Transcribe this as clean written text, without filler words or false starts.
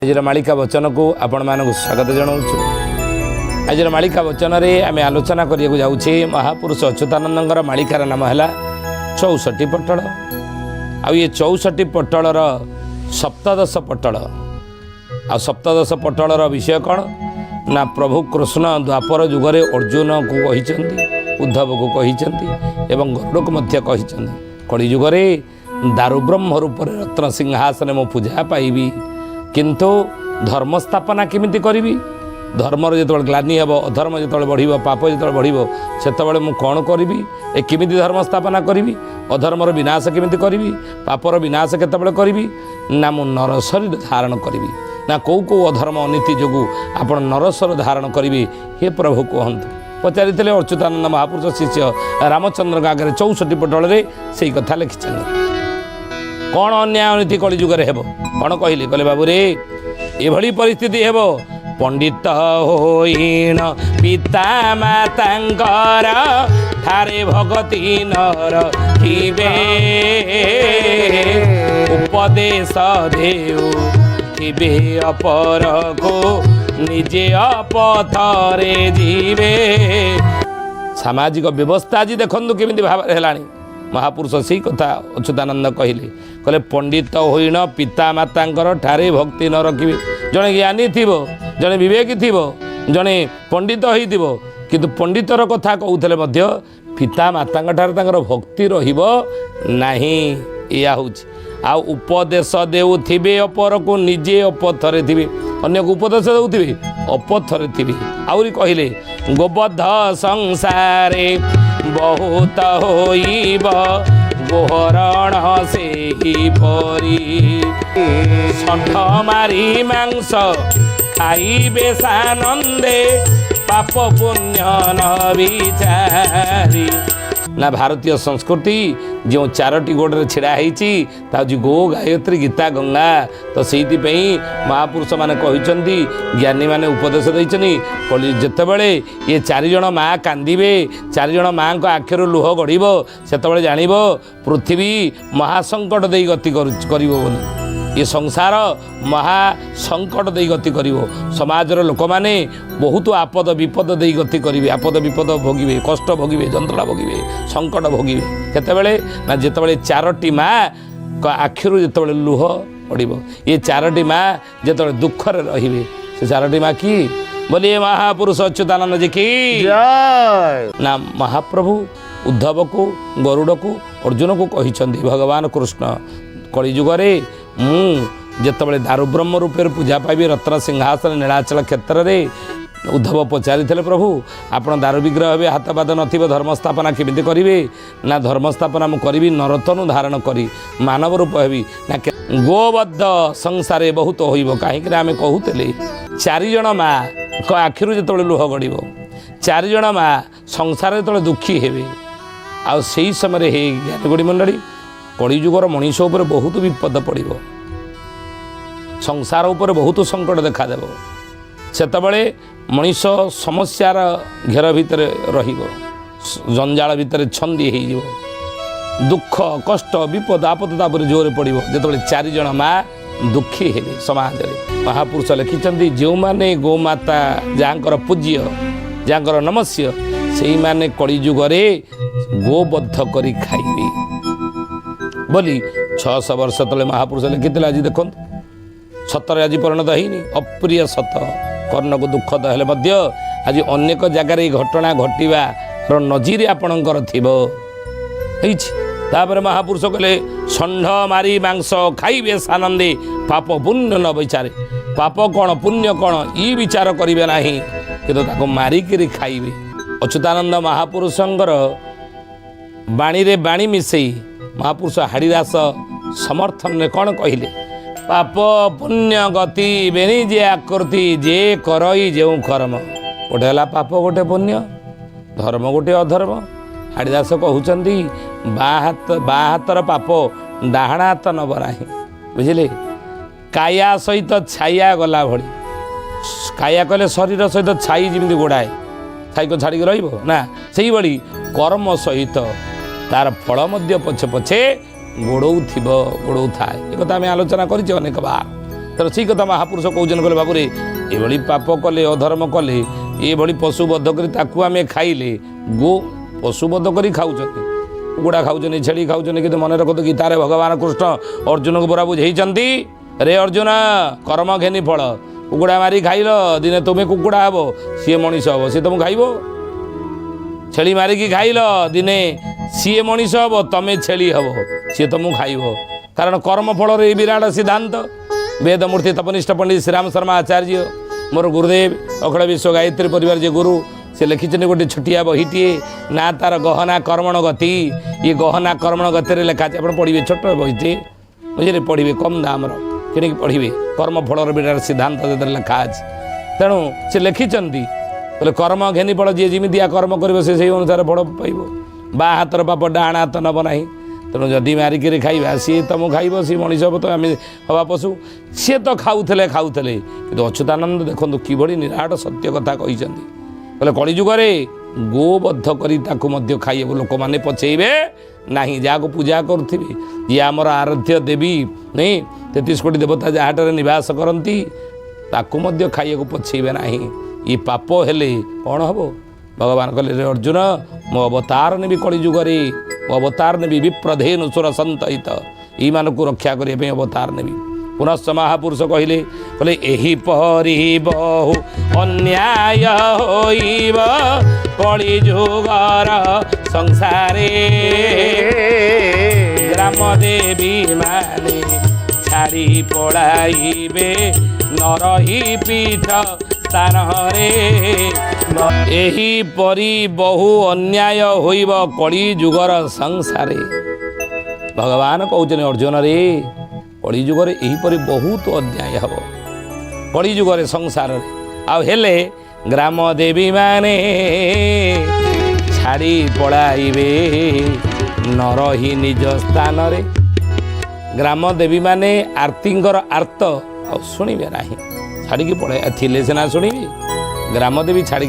आज मालिका वचन को आपण मानक स्वागत जनाऊँ। आज मालिका वचन रे आम आलोचना करिया जाऊे महापुरुष अच्युतानंद मालिकार नाम है 64 पटल। आ ये 64 पटलर सप्तदश पटल। आ सप्तदश पटलर विषय कौन ना प्रभु कृष्ण द्वापर जुगरे अर्जुन को कही उद्धव को कही एवं गरुड़ को मध्य कही कली जुगरे दारुब्रह्म रूप रत्न सिंहासन मो पूजा पाइबी किंतु धर्म स्थापना केमिति करिबी। धर्मर जो ग्लानि हे अधर्म जो बढ़ पाप जो बढ़ से मुझे कौन करी ए किमिति धर्म स्थापना करी अधर्मर विनाश केमिति करी पापर विनाश केतबेले करी ना मु नर शरीर धारण करी ना कौ कौ अधर्म अनीति जो आप नर शरीर धारण करी हे प्रभु कहतु पचारि अच्युतानंद महापुरुष शिष्य रामचंद्र आगे 64 पटल से कथा लिखिं कौन अन्याय अनीति कली जुगे हेब कौन कहले कहले बाबू रे एभली परिस्थिति हेब पंडित होईन पिता मातांकर ठारे भगती नर थिबे उपदेश देउ थिबे अपर को निजे अपथरे जीवे। सामाजिक व्यवस्था आज देखु केमिति भाव हेलानी। महापुरुष से कथा अच्युतानंद कहले कहले पंडित होईन पिता मातांकर ठारे भक्ति न रखिबे। जड़े ज्ञानी थीबो जड़े विवेकी थीबो जड़े पंडित होइथिबो किंतु पंडितर कथा कहूथले मध्य पिता मातांक ठारे तांकर भक्ति रहिबो नाही। या होछि आ उपदेश देउथिबे अपर को निजे अपथरे थिबे अन्य को उपदेश देउथिबे अपथरे थिबे। आउरी कहले गोबद्ध संसारे बहुत होइब गोहरण से ही परी षंठ मारी मांस खाइबे सानंदे पाप पुण्य न विचारी। ना भारतीय संस्कृति जो 4टी गोड़े छिड़ा होती गो गायत्री गीता गंगा तो से महापुरुष माने कहते ज्ञानी माने उपदेश देते जितेबले ये 4 जन माँ कांदे 4 जन माँ को आखिर लुह गढ़ से जान पृथ्वी महासंकट दे गति कर ये संसार महासंकट दे गति कर समाजर लोक मैंने बहुत आपद विपद दे गति करेंगे आपद विपद भोगे कष्ट भोगे जंत्रणा भोगे संकट भोगे केतेबेले ना जितेबले 4टी माँ आखिर जितेबले लुह पड़ ये 4टी माँ जितेबले दुखरे रे से 4टी माँ कि बोलिए महापुरुष अच्युतानंद जी की ना महाप्रभु उद्धव को गरुड़ को अर्जुन को कही भगवान कृष्ण कली जुगरे जितेबाला दारुब्रह्म रूपे पूजा पाइबी रत्न सिंहासन नीलाचल क्षेत्र में उद्धव पचारि प्रभु आपण दारु विग्रह हे हाथ पाद न धर्म स्थापना केमिति करिवे ना धर्म स्थापना मु करी नरतनु धारण करी मानव रूप हेबी ना गोबद्ध संसारे बहुत होइबो कहीं आम कहूले 4 जन माँ को आखिर जिते लुह गड़ 4 जन माँ संसार जो दुखी हेबे आ सेही समय हे ज्ञानगुड़ी मंडली कलिजुगर मनीष उपर बहुत विपद पड़ो संसार उपर बहुत संकट देखादेव सेतबले मनीष समस्यार घेर भितर जंजाल भितर छंदी हो दुख कष्ट विपद आपद जोर पड़ो जो 4 जन माँ दुखी हेबे समाज रे। महापुरुष लिखिं जो माने गोमाता जहाँकर पूज्य जहाँकर नमस्य से माने कलिजुगरे गोबद्ध करी खाइबे बोली 600 वर्ष तले महापुरुष लिखिते। आज देखो सतरे आज परिणत होनी अप्रिय सत कर्ण को दुखद हेले मध्य आज अनेक जगार घटना घटवार नजीर आपणकर तापर महापुरुष कहले षंढ मारी मांस खाइबे सानंदे पाप पुण्य न विचारे। पाप कौन पुण्य कौन ई विचार करेंगे ना कि मारिकी खाइबे। अच्युतानंद महापुरुषंकर बाणी रे बाणी मिसई महापुरुष हाड़ीदास समर्थन ने कौन कहले पाप पुण्य गति बेनी जे आकृति जे करई जो कर्म गोटे है पाप गोटे पुण्य धर्म गोटे अधर्म। हाड़ीदास कहते बाँ हाथर पाप डाहाण हाथ नब ना बुझे काया सहित छाया गला भली काया कहले शरीर सहित छाई जमी गोड़ाए छाई को छाड़ी रहा से कर्म सहित तार फल मध्य पछे पछे गोड़ौ थाए एक आलोचना कर अनेक बार तेणु सी कथा महापुरुष कहते कहले बाबूरे ये पाप कले अधर्म कले ये पशु बध कर आम खाइले गो पशु बध कर खाऊँ कुकुड़ा खाऊँ छेली खाऊँ कि मन रखते गीतार भगवान कृष्ण अर्जुन को पूरा बुझे रे अर्जुन कर्म घेनी फल कुकुड़ा मारी खाइल दिने तुम्हें कुकुड़ा हे सी मनीष हे सी तुम खाइब छेली मारिकी खाइल दिने सी मनीष हे तमें छेली हे सी तुमको खाइब कारण कर्म फल विराट सिद्धांत वेदमूर्ति तपनिष्ठ पंडित श्रीराम शर्मा आचार्य मोर गुरुदेव अखिल विश्व गायत्री परिवार जे गुरु से लिखिं गोटे छोटिया बहीटे ना तार गहना कर्मण गति ये गहना कर्मण गति लिखा आप पढ़े छोट बहीटे बुझे पढ़े कम दाम कि पढ़े कर्म फल विराट सिद्धांत लिखा अच्छे तेणु से लिखिं बोले कर्म घेनी फल जी जमीया कर्म कर से अनुसार फल पाइब बा हाथर पाप डाण हाथ नब ना तेणु जदि मारिकी खाइबा सी तुम खाइब सी मनीष हम तो आम हवा पशु सी तो खाऊले कि अच्युतानंद देखो कि निराट सत्य कथा कहते बोले कलिजुगे गोबद्ध कर खाइब लोक मैंने पचेबे ना जहाँ पूजा करुवे जी आमर आराध्य देवी नहीं 33 कोटी देवता जहाँटे निवास करती खाइबा पचेबे ना ये पाप हेले कौन हम भगवान कहले अर्जुन मो अवतार नेबी कलिजुगे मो अवतार नेबी विप्रधेनु सुर संतहित यू को रक्षा करने अवतार नेबी पुनश्च महापुरुष कहले कहले एही परी बहु अन्याय होइब कलिजुगर संसारे ग्राम देवी माने छाड़ी पड़ाइबे नरही पीठ स्थान रे एही परी बहु अन्याय होइब कलिजुगर संसारे भगवान कहते अर्जुन रे कलिजुगे यहीपरि बहुत अन्याय हम कलिजुगे संसार आले ग्राम देवी माने छाड़ी पड़ाइबे न रही निज स्थान रे ग्राम देवी माने आरतींकर आर्त आ शुणे ना छाड़ी पड़े थिले सीना शुणी ग्राम देवी छाड़ी